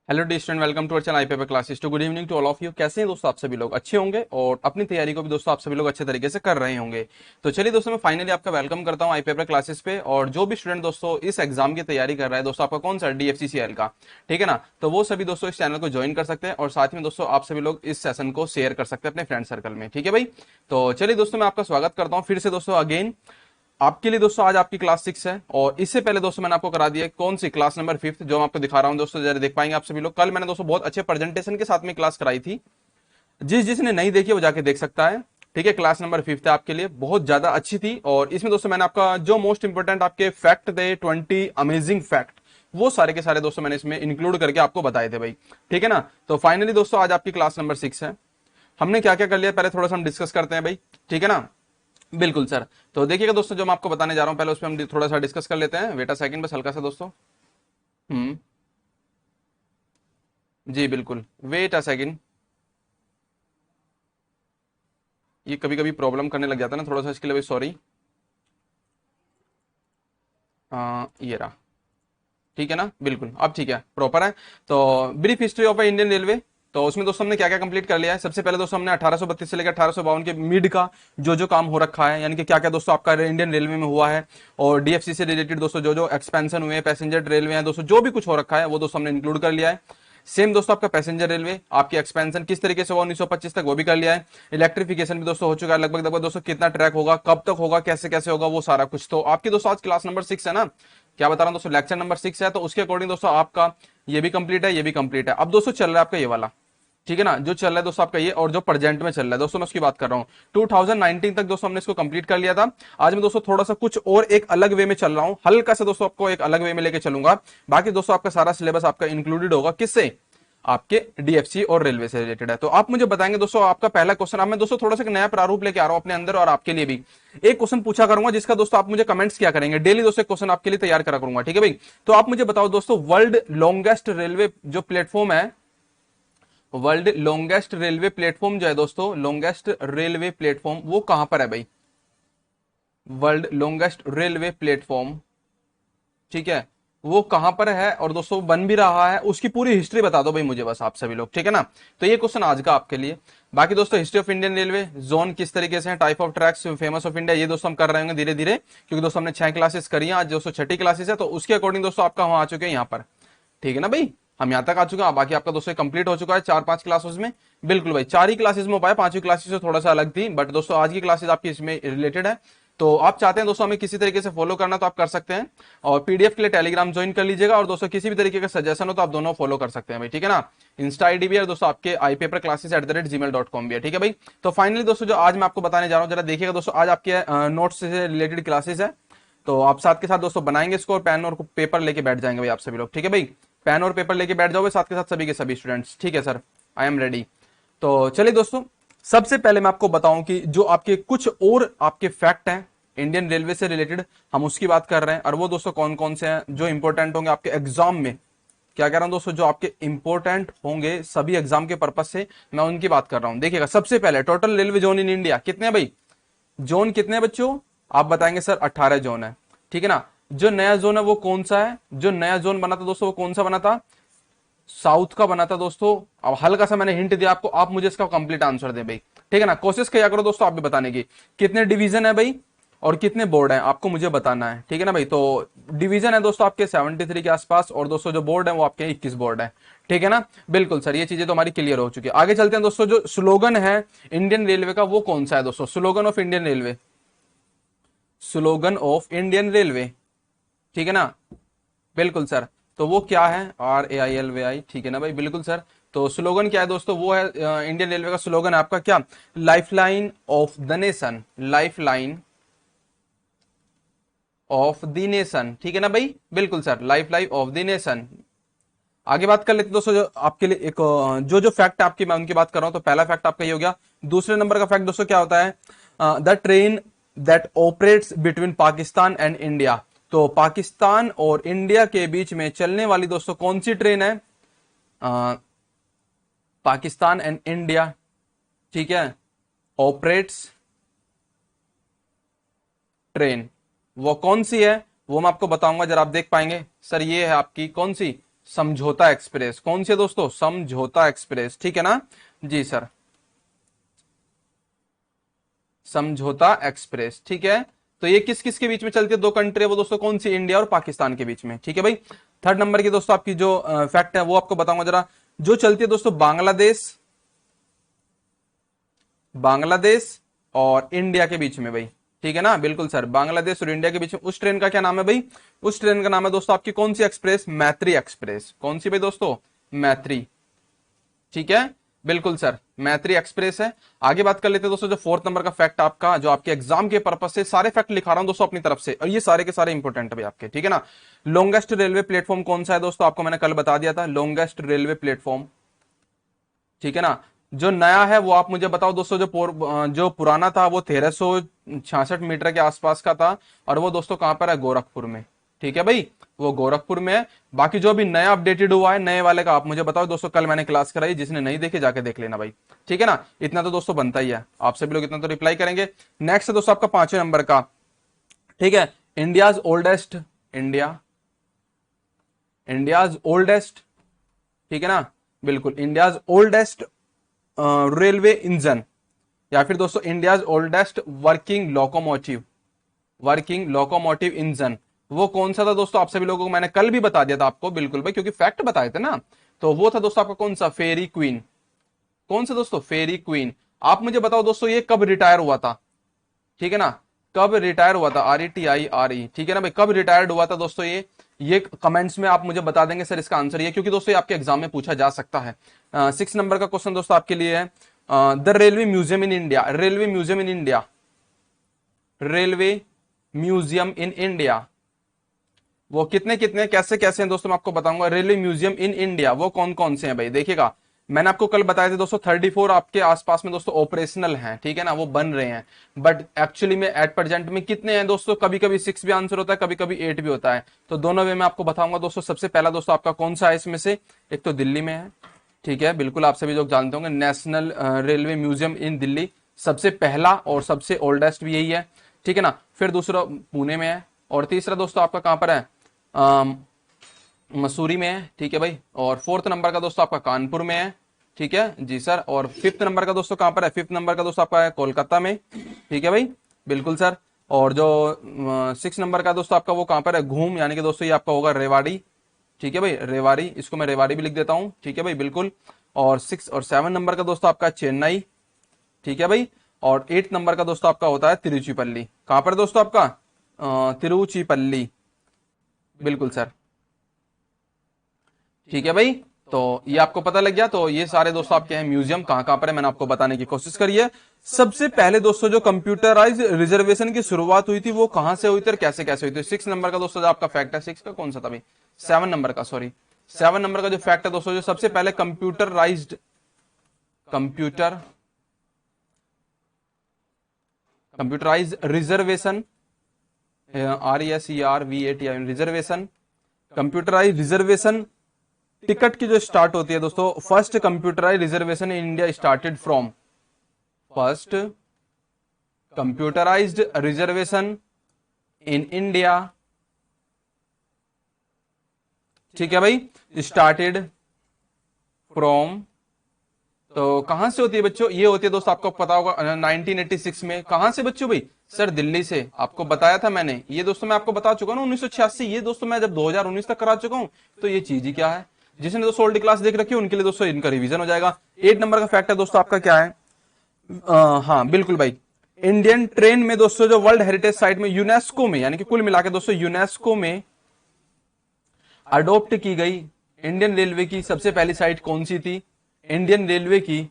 Hello the student, welcome to our channel I paper classes. To good evening to all of you. कैसे हैं दोस्तों? आप सभी लोग अच्छे होंगे और अपनी तैयारी को भी दोस्तों आप सभी लोग अच्छे तरीके से कर रहे होंगे। तो चलिए दोस्तों, मैं फाइनली आपका वेलकम करता हूं आई पेपर क्लासेस पे। और जो भी स्टूडेंट दोस्तों इस एग्जाम की तैयारी कर रहा है दोस्तों, आपका कौन सा DFCCL का, ठीक है ना, तो वो सभी दोस्तों इस चैनल को ज्वाइन कर सकते हैं और साथ में दोस्तों आप सभी लोग इस सेशन को शेयर कर सकते हैं अपने फ्रेंड सर्कल में। ठीक है भाई, तो चलिए दोस्तों मैं आपका स्वागत करता हूँ फिर से दोस्तों अगेन आपके लिए दोस्तों। आज आपकी क्लास 6 है और इससे पहले दोस्तों मैंने आपको करा दिया है कौन सी क्लास नंबर 5 जो मैं आपको दिखा रहा हूं दोस्तों, जरा देख पाएंगे आप सभी लोग। कल मैंने दोस्तों बहुत अच्छे प्रेजेंटेशन के साथ में क्लास कराई थी, जिसने नहीं देखी वो जाके देख सकता है। ठीक है, क्लास नंबर 5 है आपके लिए, बहुत ज्यादा अच्छी थी। और इसमें दोस्तों मैंने आपका जो मोस्ट इंपोर्टेंट आपके फैक्ट थे, 20 अमेजिंग फैक्ट, वो सारे के सारे दोस्तों मैंने इसमें इंक्लूड करके आपको बताए थे भाई। ठीक है ना, तो फाइनली दोस्तों आज आपकी क्लास नंबर 6 है। हमने क्या क्या कर लिया पहले थोड़ा सा हम डिस्कस करते हैं भाई, ठीक है ना। बिल्कुल सर। तो देखिएगा दोस्तों, जो मैं आपको बताने जा रहा हूं पहले उस पर हम थोड़ा सा डिस्कस कर लेते हैं। वेट अ सेकंड बस हल्का सा दोस्तों। हम्म। जी बिल्कुल, वेट अ सेकंड। ये कभी कभी प्रॉब्लम करने लग जाता है ना थोड़ा सा, इसके लिए भाई सॉरी। ये रहा। ठीक है ना, बिल्कुल अब ठीक है, प्रॉपर है। तो brief history of Indian railway, तो उसमें दोस्तों हमने क्या क्या कंप्लीट कर लिया है। सबसे पहले दोस्तों हमने 1832 से लेकर 1852 के मिड का जो काम हो रखा है, यानी कि क्या क्या दोस्तों आपका इंडियन रेलवे में हुआ है, और DFC से रिलेटेड दोस्तों जो एक्सपेंशन हुए हैं, पैसेंजर रेलवे हैं दोस्तों, जो भी कुछ हो रखा है वो दोस्तों हमने इंक्लूड कर लिया है। सेम दोस्तों आपका पैसेंजर रेलवे आपकी एक्सपेंशन किस तरीके से हुआ 1925 तक, वो भी कर लिया है। इलेक्ट्रिफिकेशन भी दोस्तों हो चुका है लगभग लगभग दोस्तों, कितना ट्रैक होगा, कब तक होगा, कैसे कैसे होगा, वो सारा कुछ। तो आपकी दोस्तों आज क्लास नंबर 6 है ना, क्या बता रहा हूं दोस्तों, लेक्चर नंबर 6 है, तो उसके अकॉर्डिंग दोस्तों आपका ये भी कंप्लीट है, ये भी कंप्लीट है। अब दोस्तों चल रहा है आपका ये वाला, ठीक है ना, जो चल रहा है दोस्तों आपका ये, और जो प्रेजेंट में चल रहा है दोस्तों मैं उसकी बात कर रहा हूँ। 2019 तक दोस्तों हमने इसको कंप्लीट कर लिया था। आज मैं दोस्तों थोड़ा सा कुछ और एक अलग वे में चल रहा हूं, हल्का सा दोस्तों आपको एक अलग वे में लेके चलूंगा। बाकी दोस्तों आपका सारा सिलेबस आपका इंक्लूडेड होगा किससे, आपके DFC और रेलवे से रिलेटेड है। तो आप मुझे बताएंगे दोस्तों आपका पहला क्वेश्चन। अब मैं दोस्तों थोड़ा सा एक नया प्रारूप लेके आ रहा हूं अपने अंदर, और आपके लिए भी एक क्वेश्चन पूछा करूंगा जिसका दोस्तों आप मुझे कमेंट्स क्या करेंगे। डेली दोस्तों क्वेश्चन आपके लिए तैयार करा करूंगा, ठीक है भाई। तो आप मुझे बताओ दोस्तों, वर्ल्ड लॉन्गेस्ट रेलवे जो प्लेटफॉर्म है, वर्ल्ड लॉन्गेस्ट रेलवे प्लेटफॉर्म जो है दोस्तों, लॉन्गेस्ट रेलवे प्लेटफॉर्म वो कहां पर है भाई? वर्ल्ड लॉन्गेस्ट रेलवे प्लेटफॉर्म, ठीक है, वो कहां पर है और दोस्तों बन भी रहा है, उसकी पूरी हिस्ट्री बता दो भाई मुझे बस आप सभी लोग, ठीक है ना। तो ये क्वेश्चन आज का आपके लिए। बाकी दोस्तों history of Indian railway, zone किस तरीके से है, type of tracks famous of India, ये दोस्तों हम कर रहे होंगे धीरे धीरे, क्योंकि दोस्तों हमने 6 क्लासेस करी है, आज दोस्तों 6ठी क्लासेस है, तो उसके अकॉर्डिंग दोस्तों आपका हम आ चुके हैं यहाँ पर, ठीक है ना भाई। हम यहां तक आ चुके हैं, बाकी आपका दोस्तों कंप्लीट हो चुका है 4-5 क्लासेस में। बिल्कुल भाई, 4 ही क्लासेस में हो पाया, 5वीं क्लासेस से थोड़ा सा अलग थी, बट दोस्तों आज की क्लासेस आपकी इसमें रिलेटेड है। तो आप चाहते हैं दोस्तों हमें किसी तरीके से फॉलो करना तो आप कर सकते हैं, और PDF के लिए टेलीग्राम ज्वाइन कर लीजिएगा, और दोस्तों किसी भी तरीके का सजेशन हो तो आप दोनों फॉलो कर सकते हैं भाई, ठीक है ना। इंस्टा आईडी भी है दोस्तों आपके ipaperclasses@gmail.com भी है, ठीक है भाई। तो फाइनली दोस्तों जो आज मैं आपको बताने जा रहा हूँ, जरा देखिएगा दोस्तों, आज आपके नोट्स से रिलेटेड क्लासेस है, तो आप साथ के साथ दोस्तों बनाएंगे इसको, और पेन और पेपर लेके बैठ जाएंगे भाई आप सभी लोग, ठीक है भाई। पेन और पेपर लेके बैठ जाओगे साथ के साथ सभी के सभी स्टूडेंट्स, ठीक है सर, आई एम रेडी। तो चलिए दोस्तों, सबसे पहले मैं आपको बताऊं कि जो आपके कुछ और आपके फैक्ट हैं इंडियन रेलवे से रिलेटेड, हम उसकी बात कर रहे हैं, और वो दोस्तों कौन कौन से हैं जो इंपॉर्टेंट होंगे आपके एग्जाम में। क्या कह रहा हूं दोस्तों, जो आपके इंपॉर्टेंट होंगे सभी एग्जाम के पर्पज से, मैं उनकी बात कर रहा हूं। देखिएगा, सबसे पहले total railway zone in India कितने हैं भाई? जोन कितने हैं बच्चों? आप बताएंगे सर 18 जोन है, ठीक है ना। जो नया जोन है वो कौन सा है? जो नया जोन बना था दोस्तों वो कौन सा बना था? साउथ का बना था दोस्तों। अब हल्का सा मैंने हिंट दिया आपको, आप मुझे इसका कंप्लीट आंसर दें भाई, ठीक है ना। कोशिश किया करो दोस्तों आप भी बताने की, कितने डिवीजन है भाई और कितने बोर्ड हैं आपको मुझे बताना है, ठीक है ना भाई। तो डिवीजन है दोस्तों आपके 73 के आसपास, और दोस्तों जो बोर्ड है वो आपके 21 बोर्ड है, ठीक है ना। बिल्कुल सर, ये चीजें तो हमारी क्लियर हो चुकी है। आगे चलते हैं दोस्तों, जो स्लोगन है इंडियन रेलवे का वो कौन सा है दोस्तों? Slogan of Indian railway, slogan of Indian railway, ठीक है ना। बिल्कुल सर, तो वो क्या है? RAILWAI, ठीक है ना भाई, बिल्कुल सर। तो स्लोगन क्या है दोस्तों? वो है इंडियन रेलवे का स्लोगन है आपका क्या? Life line of the nation, life line of the nation, ठीक है ना भाई, बिल्कुल sir, life line of the nation. आगे बात कर लेते हैं दोस्तों, जो आपके लिए एक जो फैक्ट आपकी मैं उनकी बात कर रहा हूं, तो पहला फैक्ट आपका ये हो गया। दूसरे नंबर का फैक्ट दोस्तों क्या होता है? The train that operates between Pakistan and India, तो पाकिस्तान और इंडिया के बीच में चलने वाली दोस्तों कौन सी ट्रेन है? अ, पाकिस्तान एंड इंडिया, ठीक है, ऑपरेट्स ट्रेन, वो कौन सी है वो मैं आपको बताऊंगा, जरा आप देख पाएंगे सर, ये है आपकी कौन सी? समझौता एक्सप्रेस। कौन सी है दोस्तों? समझौता एक्सप्रेस, ठीक है ना जी सर, समझौता एक्सप्रेस, ठीक है। तो ये किस किस के बीच में चलती है? दो कंट्री है वो दोस्तों, कौन सी? इंडिया और पाकिस्तान के बीच में, ठीक है भाई। थर्ड नंबर की दोस्तों आपकी जो फैक्ट है वो आपको बताऊंगा जरा, जो चलती है दोस्तों बांग्लादेश, बांग्लादेश और इंडिया के बीच में भाई, ठीक है ना, बिल्कुल सर, बांग्लादेश और इंडिया के बीच में। उस ट्रेन का क्या नाम है भाई? उस ट्रेन का नाम है दोस्तों आपकी कौन सी एक्सप्रेस? मैत्री एक्सप्रेस। कौन सी भाई दोस्तों? मैत्री, ठीक है, बिल्कुल सर, मैत्री एक्सप्रेस है। आगे बात कर लेते हैं दोस्तों, जो फोर्थ नंबर का फैक्ट आपका, जो आपके एग्जाम के पर्पस से सारे फैक्ट लिखा रहा हूं दोस्तों अपनी तरफ से, और ये सारे के सारे इंपॉर्टेंट है आपके, ठीक है ना। लॉन्गेस्ट रेलवे प्लेटफॉर्म कौन सा है दोस्तों? आपको मैंने कल बता दिया था, लॉन्गेस्ट रेलवे प्लेटफॉर्म, ठीक है ना। जो नया है वो आप मुझे बताओ दोस्तों, जो पुराना था वो 1366 मीटर के आसपास का था, और वो दोस्तों कहां पर है? गोरखपुर में, ठीक है भाई, वो गोरखपुर में है। बाकी जो भी नया अपडेटेड हुआ है नए वाले का आप मुझे बताओ दोस्तों, कल मैंने क्लास कराई, जिसने नहीं देखे जाके देख लेना भाई, ठीक है ना। इतना तो दोस्तों बनता ही है, आप सभी लोग इतना तो रिप्लाई करेंगे। नेक्स्ट है दोस्तों आपका 5वें नंबर का, ठीक है, इंडियाज ओल्डेस्ट, इंडियाज ओल्डेस्ट, ठीक है ना, बिल्कुल, इंडियाज ओल्डेस्ट रेलवे इंजन, या फिर दोस्तों India's oldest working locomotive engine, वो कौन सा था दोस्तों? आप सभी लोगों को मैंने कल भी बता दिया था आपको, बिल्कुल भाई, क्योंकि फैक्ट बताए थे ना। तो वो था दोस्तों आपका कौन सा? फेरी क्वीन। कौन सा दोस्तों? फेरी क्वीन। आप मुझे बताओ दोस्तों ये कब रिटायर हुआ था, ठीक है ना, कब रिटायर हुआ था? RETIRE, ठीक है ना भाई, कब रिटायर्ड हुआ था दोस्तों ये कमेंट्स में आप मुझे बता देंगे सर इसका आंसर ये, क्योंकि दोस्तों ये आपके एग्जाम में पूछा जा सकता है। 6 नंबर का क्वेश्चन दोस्तों आपके लिए है, the railway museum in India, railway museum in India, railway museum in India, वो कितने कितने कैसे कैसे हैं दोस्तों मैं आपको बताऊंगा। रेलवे म्यूजियम इन इंडिया वो कौन कौन से हैं भाई? देखिएगा, मैंने आपको कल बताया था दोस्तों 34 आपके आसपास में दोस्तों ऑपरेशनल हैं, ठीक है ना, वो बन रहे हैं, बट एक्चुअली में एट प्रेजेंट में कितने हैं दोस्तों? कभी कभी 6 भी आंसर होता है, कभी कभी 8 भी होता है, तो दोनों वे में आपको बताऊंगा दोस्तों। सबसे पहला दोस्तों आपका कौन सा है इसमें से? एक तो दिल्ली में है, ठीक है, बिल्कुल आप सभी लोग जानते होंगे, national railway museum in Delhi, सबसे पहला और सबसे ओल्डेस्ट भी यही है, ठीक है ना। फिर दूसरा पुणे में है, और तीसरा दोस्तों आपका कहां पर है? मसूरी में है, ठीक है भाई, और फोर्थ नंबर का दोस्तों आपका कानपुर में है, ठीक है जी सर, और फिफ्थ नंबर का दोस्तों कहां पर है? फिफ्थ नंबर का दोस्तों आपका है कोलकाता में, ठीक है भाई, बिल्कुल सर। और जो 6 नंबर का दोस्तों आपका वो कहां पर है? घूम, यानी कि दोस्तों ये आपका होगा रेवाड़ी, ठीक है भाई, रेवाड़ी, इसको मैं रेवाड़ी भी लिख देता हूं, ठीक है भाई, बिल्कुल। और 6 और 7 नंबर का दोस्तों आपका चेन्नई, ठीक है भाई, और 8 नंबर का दोस्तों आपका होता है तिरुचिपल्ली। कहां पर दोस्तों आपका? तिरुचिपल्ली, बिल्कुल सर, ठीक है भाई। तो ये आपको पता लग गया, तो ये सारे दोस्तों आपके हैं म्यूजियम कहां कहां पर है, मैंने आपको बताने की कोशिश करी है। सबसे पहले दोस्तों जो कंप्यूटराइज रिजर्वेशन की शुरुआत हुई थी वो कहां से हुई थी और कैसे कैसे हुई थी? 6 नंबर का दोस्तों जो आपका फैक्ट है, 6 का कौन सा था भाई? 7 नंबर का, सॉरी, 7 नंबर का जो फैक्ट है दोस्तों, जो सबसे पहले computerize reservation, RESERVATI, reservation, computerize reservation ticket की जो स्टार्ट होती है दोस्तों, first computerize reservation in India started from, first computerized reservation in India, ठीक है भाई, स्टार्टेड फ्रॉम, तो कहां से होती है बच्चों? ये होती है दोस्तों आपको पता होगा 1986 में। कहां से बच्चों भाई? सर दिल्ली से, आपको बताया था मैंने, ये दोस्तों मैं आपको बता चुका हूं ना, 1986, ये दोस्तों मैं जब 2019 तक करा चुका हूं, तो ये चीज ही क्या है, जिसने दोस्तों ओल्ड क्लास देख रखी है उनके लिए दोस्तों इनका रिवीजन हो जाएगा। 8 नंबर का फैक्ट है दोस्तों आपका क्या है? हाँ बिल्कुल भाई, इंडियन ट्रेन में दोस्तों जो वर्ल्ड हेरिटेज साइट में यूनेस्को में, यानी कि कुल मिला के दोस्तों यूनेस्को में अडोप्ट की गई इंडियन रेलवे की सबसे पहली साइट कौन सी थी? इंडियन रेलवे की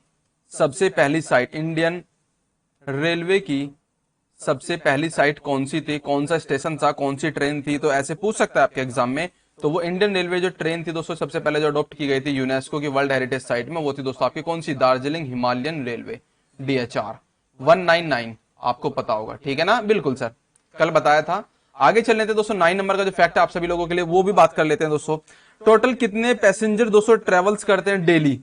सबसे पहली साइट, इंडियन रेलवे की सबसे पहली साइट कौन सी थी? कौन सा स्टेशन था? कौन सी ट्रेन थी? तो ऐसे पूछ सकता है आपके एग्जाम में। तो वो इंडियन रेलवे जो ट्रेन थी दोस्तों सबसे पहले जो अडॉप्ट की गई थी यूनेस्को की वर्ल्ड हेरिटेज साइट में, वो थी दोस्तों आपकी कौन सी? दार्जिलिंग हिमालयन रेलवे, DHR 199, आपको पता होगा, ठीक है ना, बिल्कुल सर, कल बताया था। आगे चल लेते हैं दोस्तों, 9 नंबर का जो फैक्ट है आप सभी लोगों के लिए वो भी बात कर लेते हैं दोस्तों। टोटल कितने पैसेंजर दोस्तों ट्रेवल्स करते हैं डेली?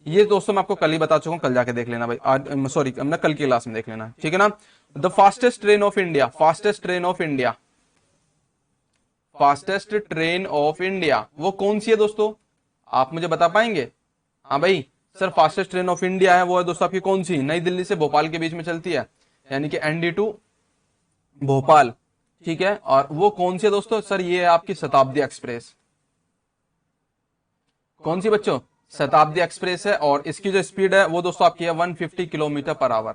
ये दोस्तों मैं आपको कल ही बता चुका हूं, कल जाके देख लेना भाई, आज सॉरी हमने कल की क्लास में देख लेना, ठीक है ना। The fastest train of India, fastest train of India, fastest train of India वो कौन सी है दोस्तों, आप मुझे बता पाएंगे? हाँ भाई sir, fastest train of India है वो है दोस्तों आपकी कौन सी, नई दिल्ली से भोपाल के बीच में चलती है, यानी कि ND2 भोपाल। ठीक है, और वो कौन सी है दोस्तों? सर ये है आपकी शताब्दी एक्सप्रेस। कौन सी बच्चों? शताब्दी एक्सप्रेस है, और इसकी जो स्पीड है वो दोस्तों आपकी है 150 किलोमीटर पर आवर।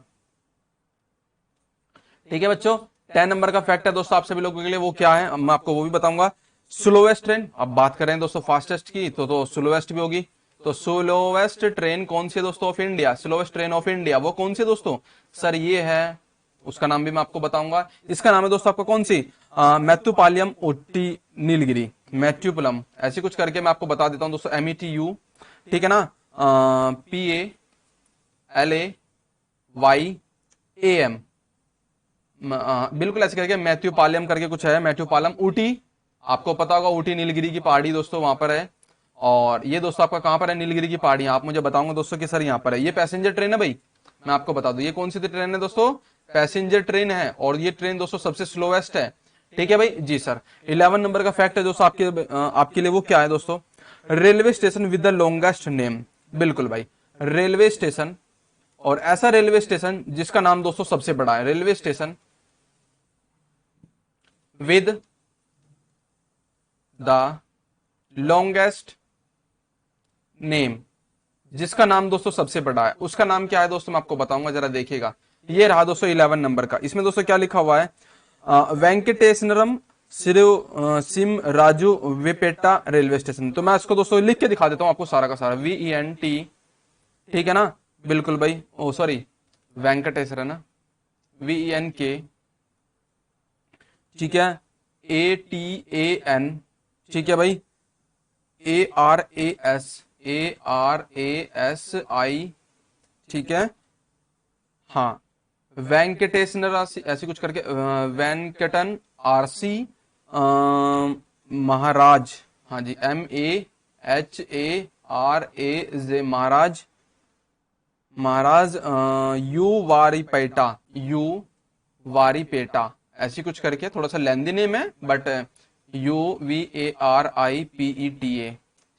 ठीक है बच्चों, 10 नंबर का फैक्ट है दोस्तों आप सभी लोगों के लिए, वो क्या है मैं आपको वो भी बताऊंगा। स्लोवेस्ट ट्रेन, अब बात करें दोस्तों फास्टेस्ट की तो स्लोवेस्ट भी होगी। तो स्लोवेस्ट ट्रेन कौन सी है दोस्तों of India, slowest train of India वो कौन सी है दोस्तों? सर ये है, उसका नाम भी मैं आपको बताऊंगा। इसका नाम है दोस्तों आपका कौन सी, मैथ्यूपालियम ओटी नीलगिरी, मैथ्यूपलम ऐसी कुछ करके मैं आपको बता देता हूं दोस्तों, METU, ठीक है ना, PALAYAM, बिल्कुल ऐसे करके मैथ्यूपालियम करके कुछ है, मैथ्यूपालम ऊटी, आपको पता होगा ऊटी नीलगिरी की पहाड़ी दोस्तों वहां पर है। और ये दोस्तों आपका कहां पर है, नीलगिरी की पहाड़ी, आप मुझे बताऊंगा दोस्तों कि सर यहाँ पर है। ये पैसेंजर ट्रेन है भाई, मैं आपको बता दूं ये कौन सी ट्रेन है दोस्तों, पैसेंजर ट्रेन है, और ये ट्रेन दोस्तों सबसे स्लोएस्ट है। ठीक है भाई जी सर। 11 नंबर का फैक्ट है दोस्तों आपके लिए, वो क्या है दोस्तों, railway station with the longest name. बिल्कुल भाई, रेलवे स्टेशन, और ऐसा रेलवे स्टेशन जिसका नाम दोस्तों सबसे बड़ा है, railway station with the longest name, जिसका नाम दोस्तों सबसे बड़ा है, उसका नाम क्या है दोस्तों मैं आपको बताऊंगा, जरा देखिएगा। ये रहा दोस्तों 11 नंबर का, इसमें दोस्तों क्या लिखा हुआ है, वेंकटेश्वरम सिम राजू वेपेटा रेलवे स्टेशन। तो मैं इसको दोस्तों लिख के दिखा देता हूं आपको सारा का सारा, VENT, ठीक है ना, बिल्कुल भाई, ओ सॉरी वेंकटेश्वर है ना, VENK, ठीक है, ATAN, ठीक है भाई, ARASI, ठीक है, हाँ, वेंकटेश्वर ऐसे कुछ करके, वेंकटन RC महाराज, हाँ जी, MAHARAJ महाराज, महाराज यू वारीपेटा ऐसी कुछ करके, थोड़ा सा लेंदी नेम है बट UVARIPETA,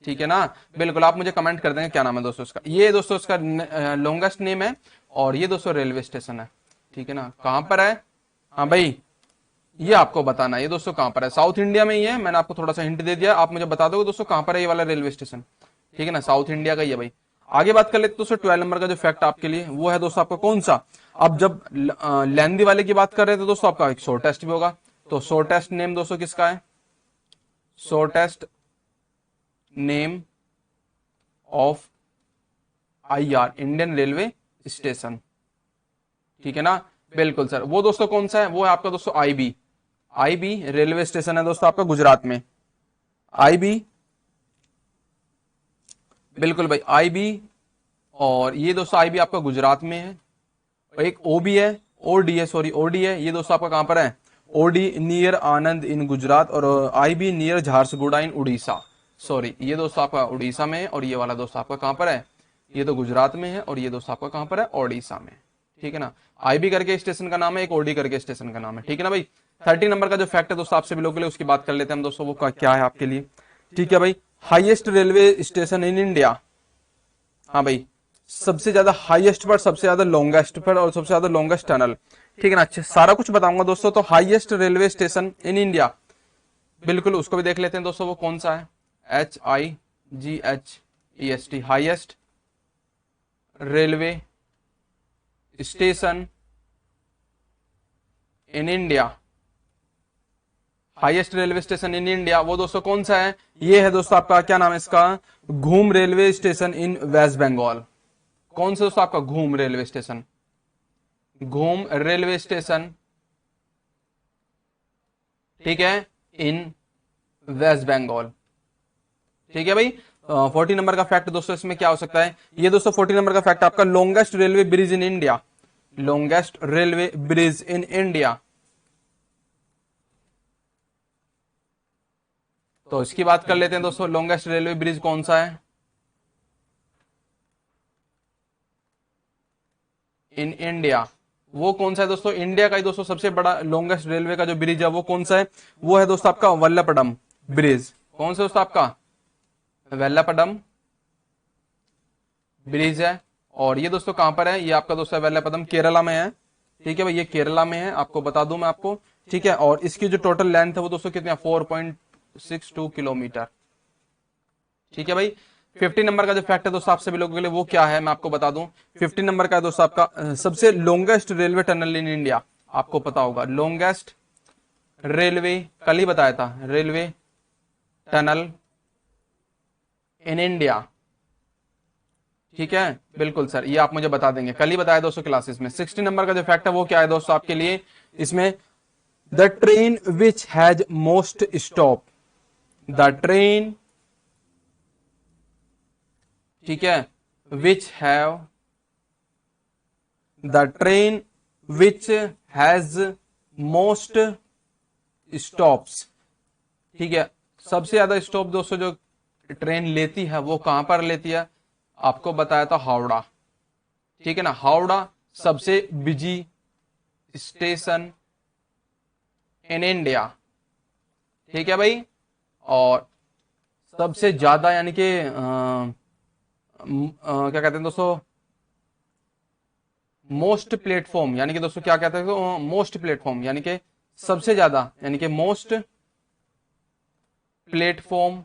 ठीक है ना, बिल्कुल। आप मुझे कमेंट कर देंगे क्या नाम है दोस्तों इसका। ये दोस्तों इसका लॉन्गेस्ट नेम है, और ये दोस्तों रेलवे स्टेशन है, ठीक है ना, कहां पर है, हाँ भाई ये आपको बताना है, ये दोस्तों कहां पर है, साउथ इंडिया में ही है, मैंने आपको थोड़ा सा हिंट दे दिया, आप मुझे बता दोगे दोस्तों कहां पर है ये वाला रेलवे स्टेशन, ठीक है ना, साउथ इंडिया का ही है भाई। आगे बात कर लेते दोस्तों 12 नंबर का जो फैक्ट आपके लिए, वो है दोस्तों आपका कौन सा, अब जब लेंदी वाले की बात कर रहे थे दोस्तों, आपका एक शॉर्टेस्ट भी होगा, तो शॉर्टेस्ट नेम दोस्तों किसका है, shortest name of IR Indian railway station, ठीक है ना, बिल्कुल सर, वो दोस्तों कौन सा है, वो है आपका दोस्तों IB रेलवे स्टेशन है दोस्तों आपका गुजरात में, IB, बिल्कुल भाई IB, और ये दोस्तों IB आपका गुजरात में है, और एक OB है, OD है, सॉरी OD है, ये दोस्तों आपका कहां पर है, OD नियर आनंद इन गुजरात, और IB नियर झारसुगुड़ा इन उड़ीसा, सॉरी ये दोस्तों आपका उड़ीसा में है, और ये वाला दोस्तों आपका कहां पर है, ये तो गुजरात में है, और ये दोस्तों आपका कहां पर है, ओडिशा में, ठीक है ना, IB करके स्टेशन का नाम है, एक OD करके स्टेशन का नाम है, ठीक है ना भाई। 30 नंबर का जो फैक्ट है दोस्तों आप सभी लोगों के लिए, उसकी बात कर लेते हैं हम दोस्तों, वो क्या है आपके लिए, ठीक है भाई, highest railway station in India, हाँ भाई, सबसे ज्यादा हाईएस्ट पर, सबसे ज्यादा लॉन्गेस्ट पर, और सबसे ज्यादा लॉन्गेस्ट टनल, ठीक है ना, अच्छा सारा कुछ बताऊंगा दोस्तों। तो highest railway station in India, बिल्कुल उसको भी देख लेते हैं दोस्तों, वो कौन सा है, HIGHEST, highest railway station in India, highest railway station in India वो दोस्तों कौन सा है, ये है दोस्तों आपका, क्या नाम है इसका, घूम railway station in West Bengal. कौन सा दोस्तों आपका, घूम रेलवे स्टेशन, घूम रेलवे स्टेशन, ठीक है, इन वेस्ट बंगाल, ठीक है भाई। 40 नंबर का फैक्ट दोस्तों इसमें क्या हो सकता है, ये दोस्तों 40 नंबर का फैक्ट आपका, longest railway bridge in India, longest railway bridge in India, तो इसकी बात कर लेते हैं दोस्तों, लॉन्गेस्ट रेलवे ब्रिज कौन सा है इन इंडिया, वो कौन सा है दोस्तों? इंडिया का ही दोस्तों सबसे बड़ा लॉन्गेस्ट रेलवे का जो ब्रिज है वो कौन सा है? वो है दोस्तों आपका वल्लपडम ब्रिज। कौन सा दोस्तों? आपका वेल्लापडम ब्रिज है। और ये दोस्तों कहां पर है? ये आपका दोस्तों वेल्लापडम केरला में है। ठीक है भाई, ये केरला में है, आपको बता दूं मैं आपको। ठीक है, और इसकी जो टोटल लेंथ है वो दोस्तों कितनी है? 4.62 किलोमीटर। ठीक है भाई। 50 नंबर का जो फैक्ट है दोस्तों आप सभी लोगों के लिए वो क्या है मैं आपको बता दूं। 50 नंबर का है दोस्तों आपका सबसे longest railway tunnel in India. आपको पता होगा लॉन्गेस्ट रेलवे, कल ही बताया था, रेलवे टनल इन इंडिया। ठीक है, बिल्कुल सर, ये आप मुझे बता देंगे, कल ही बताया दोस्तों क्लासेस में। 60 नंबर का जो फैक्ट है वो क्या है दोस्तों आपके लिए इसमें? The train which has most stop. The train, ठीक है, which have, the train which has most stops. ठीक है, सबसे ज्यादा स्टॉप दोस्तों जो ट्रेन लेती है वो कहां पर लेती है? आपको बताया था हावड़ा। ठीक है ना, हावड़ा सबसे बिजी स्टेशन इन इंडिया। ठीक है भाई। और सबसे ज्यादा यानी कि क्या कहते हैं दोस्तों, मोस्ट प्लेटफॉर्म, यानी कि दोस्तों क्या कहते हैं तो मोस्ट प्लेटफॉर्म यानी कि सबसे ज्यादा, यानी कि मोस्ट प्लेटफॉर्म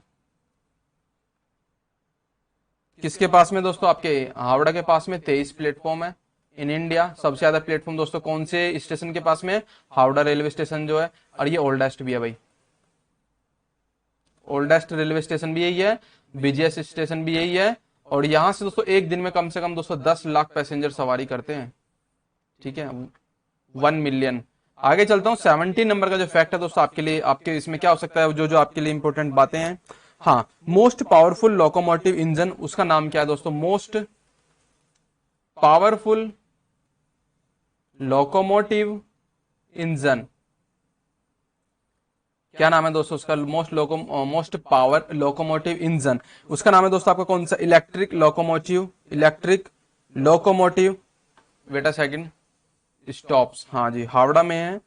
किसके पास में दोस्तों? आपके हावड़ा के पास में 23 प्लेटफॉर्म है इन इंडिया। सबसे ज्यादा प्लेटफॉर्म दोस्तों कौन से स्टेशन के पास में? हावड़ा रेलवे स्टेशन जो है, और ये ओल्डेस्ट भी है भाई। ओल्डेस्ट रेलवे स्टेशन भी यही है, बिजिएस्ट स्टेशन भी यही है, और यहां से दोस्तों एक दिन में कम से कम दोस्तों 10 लाख पैसेंजर सवारी करते हैं। ठीक है, 1 मिलियन। आगे चलता हूं, 17 नंबर का जो फैक्ट है दोस्तों आपके लिए, आपके इसमें क्या हो सकता है जो जो आपके लिए इंपॉर्टेंट बातें हैं। हाँ, मोस्ट पावरफुल लोकोमोटिव इंजन, उसका नाम क्या है दोस्तों? मोस्ट पावरफुल लोकोमोटिव इंजन, क्या नाम है दोस्तों उसका? मोस्ट पावर लोकोमोटिव इंजन, उसका नाम है दोस्तों आपका कौन सा? Electric locomotive. Electric locomotive, wait a second, stops, हाँ जी, हावड़ा में है।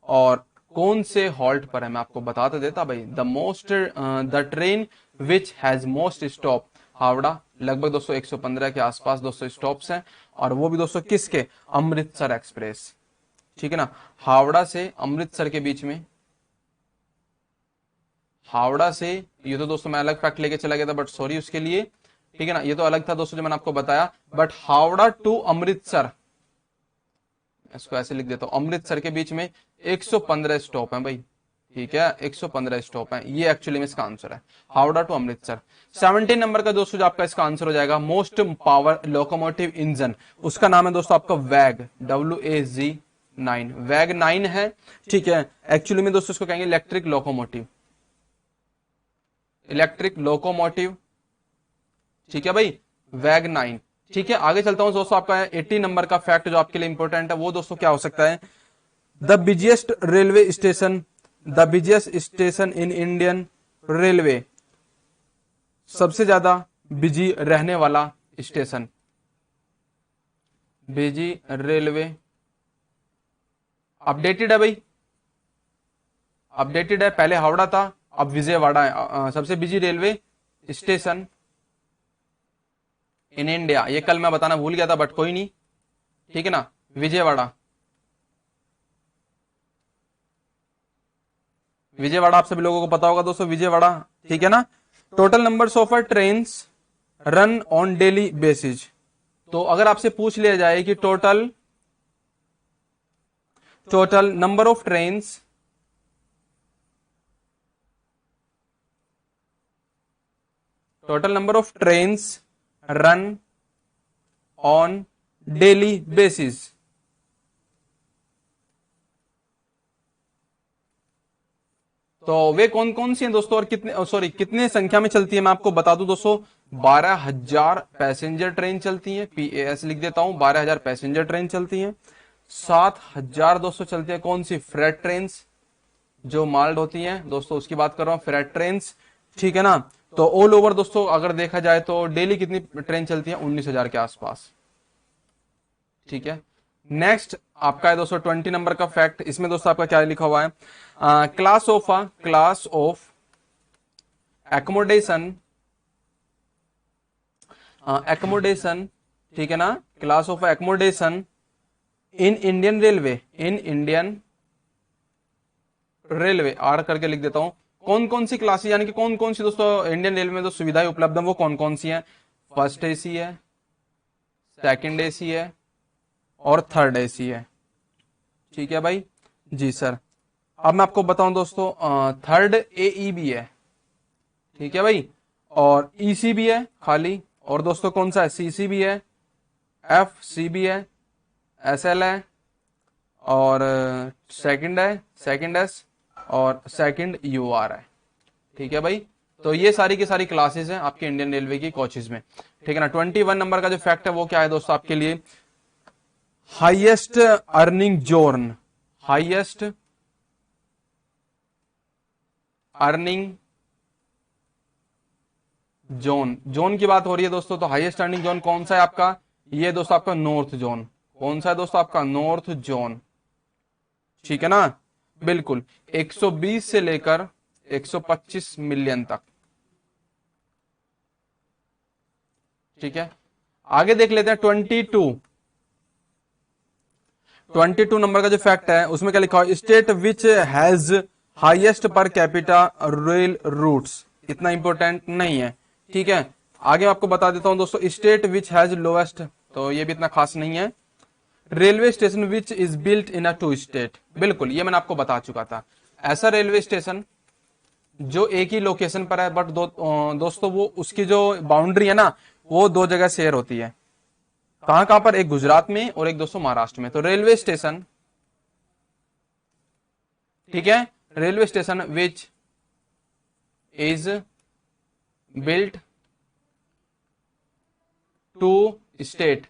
और कौन से हॉल्ट पर है मैं आपको बता तो देता भाई। The train which has most stop, Howrah, लगभग दोस्तों 115 के आसपास दोस्तों स्टॉप्स हैं। और वो भी दोस्तों किसके? अमृतसर एक्सप्रेस। ठीक है ना, हावड़ा से अमृतसर के बीच में, हावड़ा से, ये तो दोस्तों मैं अलग फैक्ट लेके चला गया था बट सॉरी उसके लिए। ठीक है ना, ये तो अलग था दोस्तों जो मैंने आपको बताया, बट हावड़ा टू अमृतसर, इसको ऐसे लिख देता हूं, अमृतसर के बीच में 115 स्टॉप है भाई। ठीक है, 115 स्टॉप है, ये एक्चुअली में इसका आंसर है, हावड़ा टू अमृतसर। 17 नंबर का दोस्तों जो आपका इसका आंसर हो जाएगा, मोस्ट पावर लोकोमोटिव इंजन, उसका नाम है दोस्तों आपका वैग, WAG9, वैग 9 है। ठीक है, एक्चुअली में दोस्तों इसको कहेंगे इलेक्ट्रिक लोकोमोटिव, इलेक्ट्रिक लोकोमोटिव। ठीक है भाई, वैग 9। ठीक है, आगे चलता हूं दोस्तों, आपका 80 नंबर का फैक्ट जो आपके लिए इंपॉर्टेंट है वो दोस्तों क्या हो सकता है? The busiest railway station, the busiest station in Indian railway, सबसे ज्यादा बिजी रहने वाला स्टेशन, बिजी रेलवे, अपडेटेड है भाई, अपडेटेड है, पहले हावड़ा था अब विजयवाड़ा है। सबसे busy railway station in India, ये कल मैं बताना भूल गया था बट कोई नहीं। ठीक है ना, विजयवाड़ा, विजयवाड़ा आप सभी लोगों को पता होगा दोस्तों, विजयवाड़ा। ठीक है ना, total number of trains run on daily basis, तो अगर आपसे पूछ लिया जाए कि total total number of trains, total number of trains run on daily basis, तो वे कौन कौन सी हैं दोस्तों और कितने, सॉरी कितने संख्या में चलती है मैं आपको बता दूं दोस्तों। 12,000 पैसेंजर ट्रेन चलती हैं, PAS लिख देता हूं, 12,000 पैसेंजर ट्रेन चलती हैं। 7,000 दोस्तों चलती है कौन सी? फ्रेट ट्रेन, जो माल्ड होती हैं दोस्तों, उसकी बात कर रहा हूं, फ्रेट ट्रेन। ठीक है ना, तो ऑल ओवर दोस्तों अगर देखा जाए तो डेली कितनी ट्रेन चलती है? 19,000 के आसपास। ठीक है, नेक्स्ट आपका है दोस्तों 20 नंबर का फैक्ट। इसमें दोस्तों आपका क्या लिखा हुआ है, क्लास ऑफ एकोमोडेशन, एकोमोडेशन, ठीक है ना, class of accommodation in Indian railway, in Indian railway, R करके लिख देता हूं। कौन कौन सी क्लासेस, यानी कि कौन कौन सी दोस्तों इंडियन रेलवे में जो सुविधाएं उपलब्ध है वो कौन कौन सी हैं। फर्स्ट एसी है, सेकंड एसी है और थर्ड एसी है। ठीक है भाई, जी सर। अब मैं आपको बताऊं दोस्तों, थर्ड एई भी है, ठीक है भाई, और ईसी भी है खाली, और दोस्तों कौन सा है, सीसी भी है, एफ सी भी है, एसएल है, और सेकंड है, सेकंड एस, और सेकंड यूआर है। ठीक है भाई, तो ये सारी की सारी क्लासेस हैं आपके इंडियन रेलवे की कोचेज में। ठीक है ना। 21 नंबर का जो फैक्ट है वो क्या है दोस्तों आपके लिए, highest earning zone, highest earning zone, zone की बात हो रही है दोस्तों, तो हाईएस्ट अर्निंग जोन कौन सा है आपका, ये दोस्तों आपका नॉर्थ जोन। कौन सा है दोस्तों आपका, नॉर्थ जोन। ठीक है ना, बिल्कुल 120 से लेकर 125 मिलियन तक। ठीक है, आगे देख लेते हैं 22 नंबर का जो फैक्ट है उसमें क्या लिखा है, state which has highest per capita rail routes. इतना इंपॉर्टेंट नहीं है, ठीक है। आगे आपको बता देता हूं दोस्तों, स्टेट विच हैज लोएस्ट, तो ये भी इतना खास नहीं है। Railway station which is built in a two state, बिल्कुल ये मैंने आपको बता चुका था। ऐसा रेलवे स्टेशन जो एक ही लोकेशन पर है, बट दोस्तों वो उसकी जो बाउंड्री है ना वो दो जगह शेयर होती है। कहां कहां पर, एक गुजरात में और एक दोस्तों महाराष्ट्र में। तो रेलवे स्टेशन, ठीक है, railway station which is built two state,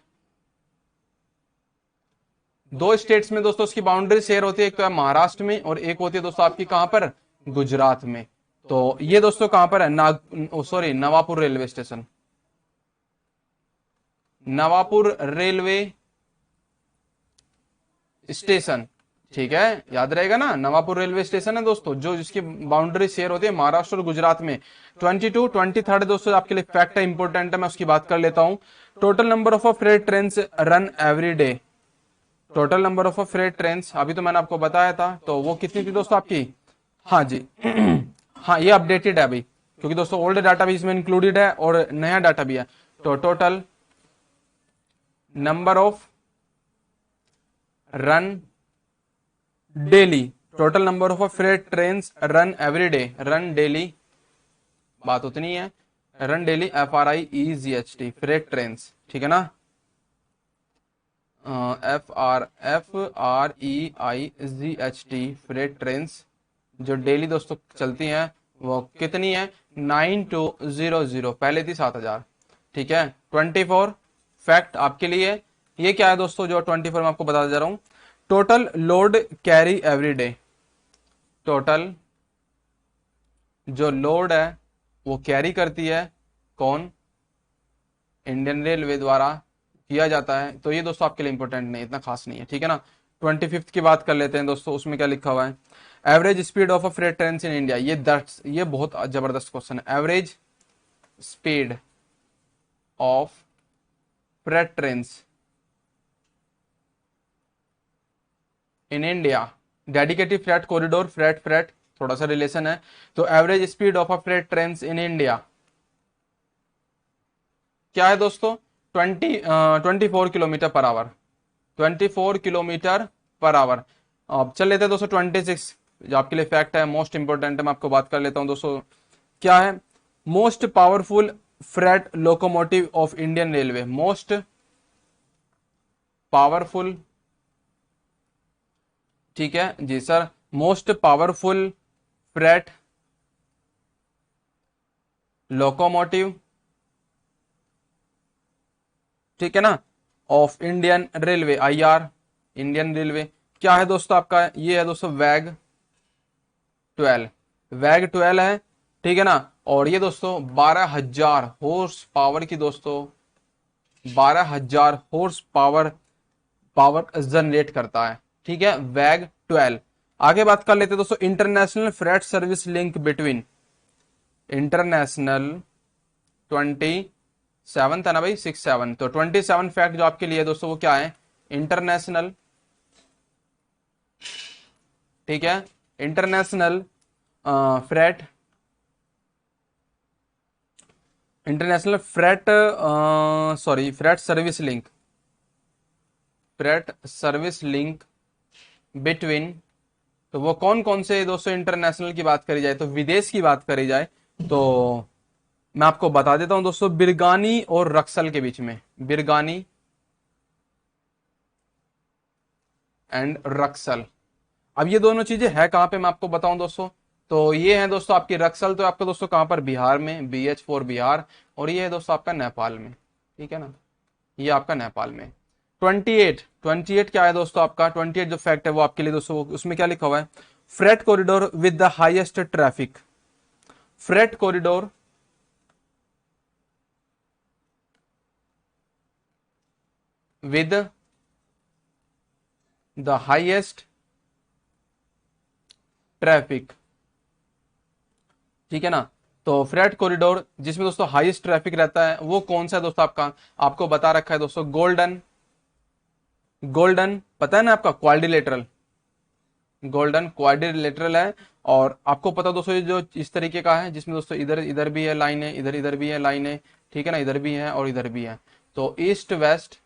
दो स्टेट्स में दोस्तों उसकी बाउंड्री शेयर होती है, एक तो है महाराष्ट्र में और एक होती है दोस्तों आपकी कहां पर, गुजरात में। तो ये दोस्तों कहां पर है, sorry Navapur railway station, Navapur railway station. ठीक है, याद रहेगा ना, नवापुर रेलवे स्टेशन है दोस्तों जो जिसकी बाउंड्री शेयर होती है महाराष्ट्र और गुजरात में। 23 दोस्तों आपके लिए फैक्ट है, इंपॉर्टेंट है, मैं उसकी बात कर लेता हूं। Total number of freight train run every day, total number of freight train, अभी तो मैंने आपको बताया था, तो वो कितनी थी दोस्तों आपकी, हाँ जी हाँ ये अपडेटेड है अभी, क्योंकि दोस्तों ओल्ड डाटा भी इसमें इंक्लूडेड है और नया डाटा भी है। तो total number of run daily, total number of freight train run every day, run daily बात उतनी है, run daily FRIEGHT freight train, ठीक है ना, FREIGHT फ्रेट ट्रेन जो डेली दोस्तों चलती हैं वो कितनी है, 9200, पहले थी 7000। ठीक है, 24 फैक्ट आपके लिए, ये क्या है दोस्तों जो 24 में आपको बता जा रहा हूं, total load carry every day, total जो लोड है वो कैरी करती है कौन, इंडियन रेलवे द्वारा किया जाता है। तो ये दोस्तों आपके लिए इंपॉर्टेंट नहीं, इतना खास नहीं है, ठीक है ना। 25 की बात कर लेते हैं दोस्तों, उसमें क्या लिखा हुआ है, average speed of a freight train in India. ये बहुत जबरदस्त क्वेश्चन है। Average speed of freight train in India, dedicated freight corridor, freight freight थोड़ा सा रिलेशन है। तो average speed of a freight train in India क्या है दोस्तों, 24 kilometre per hour, 24 kilometre per hour. अब चल लेते हैं दोस्तों 26, जो आपके लिए फैक्ट है, मोस्ट इंपोर्टेंट है, मैं आपको बात कर लेता हूं दोस्तों। क्या है, most powerful freight locomotive of Indian railway, most powerful, ठीक है जी sir, most powerful freight locomotive, ठीक है ना, of Indian railway, IR Indian railway क्या है दोस्तों आपका, ये है दोस्तों वैग 12, वैग 12 है, ठीक है ना। और ये दोस्तों 12,000 हॉर्स पावर की दोस्तों, 12,000 हॉर्स पावर पावर जनरेट करता है। ठीक है, वैग 12। आगे बात कर लेते हैं दोस्तों, international freight service link between international 27 था ना भाई, 67, तो 27 फैक्ट जो आपके लिए दोस्तों वो क्या है, इंटरनेशनल, ठीक है, international freight, international freight sorry freight service link, freight service link between, तो वो कौन कौन से दोस्तों इंटरनेशनल की बात करी जाए, तो विदेश की बात करी जाए तो मैं आपको बता देता हूं दोस्तों, बिरगानी और रक्सल के बीच में, बिरगानी एंड रक्सल। अब ये दोनों चीजें है कहां पे मैं आपको बताऊं दोस्तों, तो ये है दोस्तों आपकी रक्सल, तो आपका दोस्तों कहां पर, बिहार में, BH4 बिहार, और ये है दोस्तों आपका नेपाल में। ठीक है ना, ये आपका नेपाल में। 28 क्या है दोस्तों आपका, 28 जो फैक्ट है वो आपके लिए दोस्तों, उसमें क्या लिखा हुआ है, freight corridor with the highest traffic, freight corridor with the highest traffic. ठीक है ना, तो फ्रेट कॉरिडोर जिसमें दोस्तों हाईएस्ट ट्रैफिक रहता है वो कौन सा है दोस्तों आपका, आपको बता रखा है दोस्तों, गोल्डन, गोल्डन पता है ना आपका, क्वाड्रिलेटरल, गोल्डन क्वाड्रिलेटरल है। और आपको पता दोस्तों ये जो इस तरीके का है, जिसमें दोस्तों इधर इधर भी है लाइन है, इधर इधर भी है लाइन है, ठीक है ना, इधर भी है और इधर भी है, तो ईस्ट वेस्ट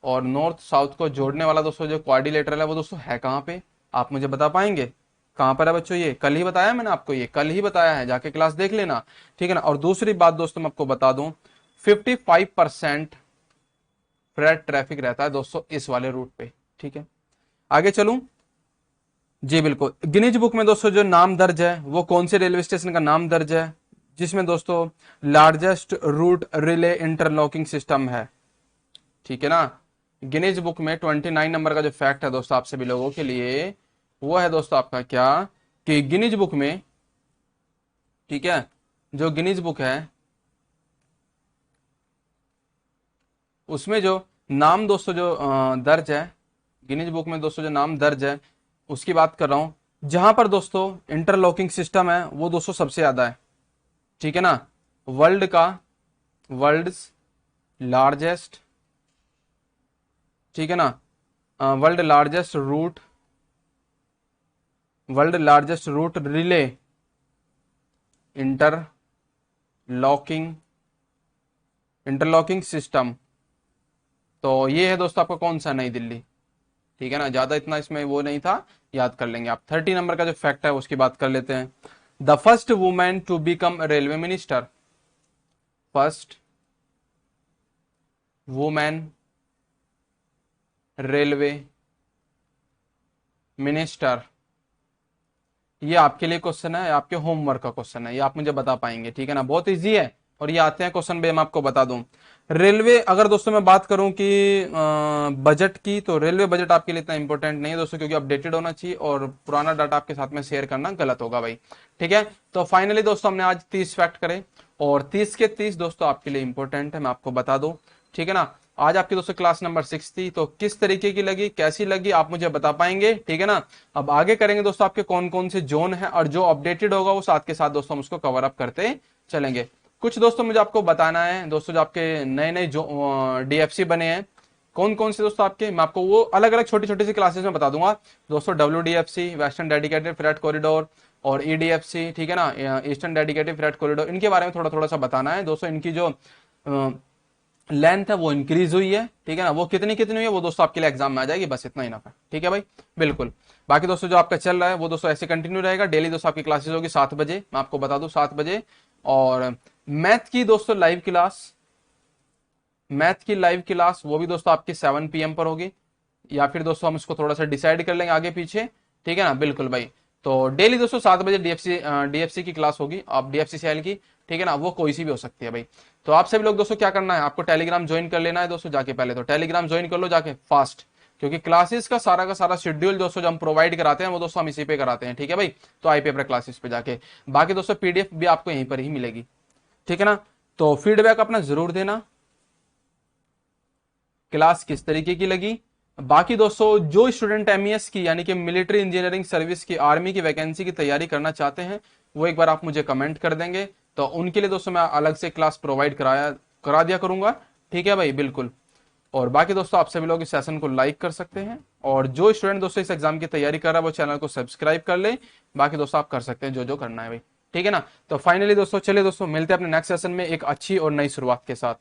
और नॉर्थ साउथ को जोड़ने वाला दोस्तों जो क्वाड्रिलेटरल है वो दोस्तों है कहाँ पे, आप मुझे बता पाएंगे कहां पर है बच्चों, ये कल ही बताया मैंने आपको, ये कल ही बताया है, जाके क्लास देख लेना। ठीक है ना, और दूसरी बात दोस्तों मैं आपको बता दूं, 55% फ्रेट ट्रैफिक रहता है दोस्तों इस वाले रूट पे। ठीक है, आगे चलूं, जी बिल्कुल, गिनीज बुक में दोस्तों जो नाम दर्ज है वो कौन से रेलवे स्टेशन का नाम दर्ज है, जिसमें दोस्तों largest route relay interlocking system है। ठीक है ना, गिनीज बुक में 29 नंबर का जो फैक्ट है दोस्तों आप सभी लोगों के लिए, वो है दोस्तों आपका क्या, कि गिनीज बुक में, ठीक है, जो गिनीज बुक है उसमें जो नाम दोस्तों जो दर्ज है, गिनीज बुक में दोस्तों जो नाम दर्ज है उसकी बात कर रहा हूं, जहां पर दोस्तों इंटरलॉकिंग सिस्टम है वो दोस्तों सबसे ज्यादा है। ठीक है ना, वर्ल्ड का, वर्ल्ड्स लार्जेस्ट, ठीक है ना, world largest route, world largest route relay interlocking, interlocking system, तो ये है दोस्तों आपका कौन सा, नई दिल्ली। ठीक है ना, ज्यादा इतना इसमें वो नहीं था, याद कर लेंगे आप। 30 नंबर का जो फैक्ट है उसकी बात कर लेते हैं, the first women to become railway minister, first women railway minister, ये आपके लिए क्वेश्चन है, आपके होमवर्क का क्वेश्चन है, ये आप मुझे बता पाएंगे। ठीक है ना, बहुत इजी है, और ये आते हैं क्वेश्चन भी, मैं आपको बता दूं। रेलवे, अगर दोस्तों मैं बात करूं कि बजट की, तो रेलवे बजट आपके लिए इतना इंपॉर्टेंट नहीं है दोस्तों, क्योंकि अपडेटेड होना चाहिए और पुराना डाटा आपके साथ में शेयर करना गलत होगा भाई। ठीक है, तो फाइनली दोस्तों हमने आज 30 फैक्ट करे, और 30 के 30 दोस्तों आपके लिए इंपॉर्टेंट है, मैं आपको बता दूं। ठीक है ना, आज आपकी दोस्तों क्लास नंबर 6 थी, तो किस तरीके की लगी, कैसी लगी, आप मुझे बता पाएंगे। ठीक है ना, अब आगे करेंगे दोस्तों आपके कौन कौन से जोन है, और जो अपडेटेड होगा वो साथ के साथ दोस्तों हम उसको कवर अप करते चलेंगे। कुछ दोस्तों मुझे आपको बताना है दोस्तों, जो आपके नए नए जो DFC बने हैं, कौन कौन से दोस्तों आपके, मैं आपको वो अलग अलग छोटी छोटी सी क्लासेस में बता दूंगा दोस्तों। WDFC western dedicated freight corridor, और EDFC, ठीक है ना, ईस्टर्न डेडिकेटेड फ्रेट कॉरिडोर, इनके बारे में थोड़ा थोड़ा सा बताना है दोस्तों। इनकी जो लेंथ है वो इंक्रीज हुई है, ठीक है ना, वो कितनी कितनी हुई है वो दोस्तों आपके लिए एग्जाम में आ जाएगी, बस इतना ही ना है। ठीक है भाई, बिल्कुल। बाकी दोस्तों जो आपका चल रहा है वो दोस्तों ऐसे कंटिन्यू रहेगा, डेली दोस्तों आपकी क्लासेस होगी 7 बजे, मैं आपको बता दूं 7 बजे। और मैथ की दोस्तों लाइव क्लास, मैथ की लाइव क्लास वो भी दोस्तों आपकी 7 PM पर होगी, या फिर दोस्तों हम इसको थोड़ा सा डिसाइड कर लेंगे आगे पीछे। ठीक है ना, बिल्कुल भाई, तो डेली दोस्तों 7 बजे DFC की क्लास होगी, आप DFC सेल की, ठीक है ना, वो कोई सी भी हो सकती है भाई। तो आप सभी लोग दोस्तों क्या करना है, आपको टेलीग्राम ज्वाइन कर लेना है दोस्तों जाके, पहले तो टेलीग्राम ज्वाइन कर लो जाके फास्ट, क्योंकि क्लासेस का सारा शेड्यूल दोस्तों जो हम प्रोवाइड कराते हैं वो दोस्तों हम इसी पे कराते हैं। ठीक है भाई, तो आई पेपर क्लासेस पे जाके, बाकी दोस्तों PDF भी आपको यहीं पर ही मिलेगी। ठीक है ना, तो फीडबैक अपना जरूर देना, क्लास किस तरीके की लगी, बाकी दोस्तों जो स्टूडेंट एमईएस की यानी कि मिलिट्री इंजीनियरिंग सर्विस की आर्मी की वैकेंसी की तैयारी करना चाहते हैं, वो एक बार आप मुझे कमेंट कर देंगे, तो उनके लिए दोस्तों मैं अलग से क्लास प्रोवाइड करा दिया करूंगा। ठीक है भाई, बिल्कुल। और बाकी दोस्तों आप सभी लोग इस सेशन को लाइक कर सकते हैं, और जो स्टूडेंट दोस्तों इस एग्जाम की तैयारी कर रहा है वो चैनल को सब्सक्राइब कर ले। बाकी दोस्तों आप कर सकते हैं जो जो करना है भाई। ठीक है ना। तो फाइनली दोस्तों चलिए दोस्तों मिलते हैं अपने नेक्स्ट सेशन में एक अच्छी और नई शुरुआत के साथ।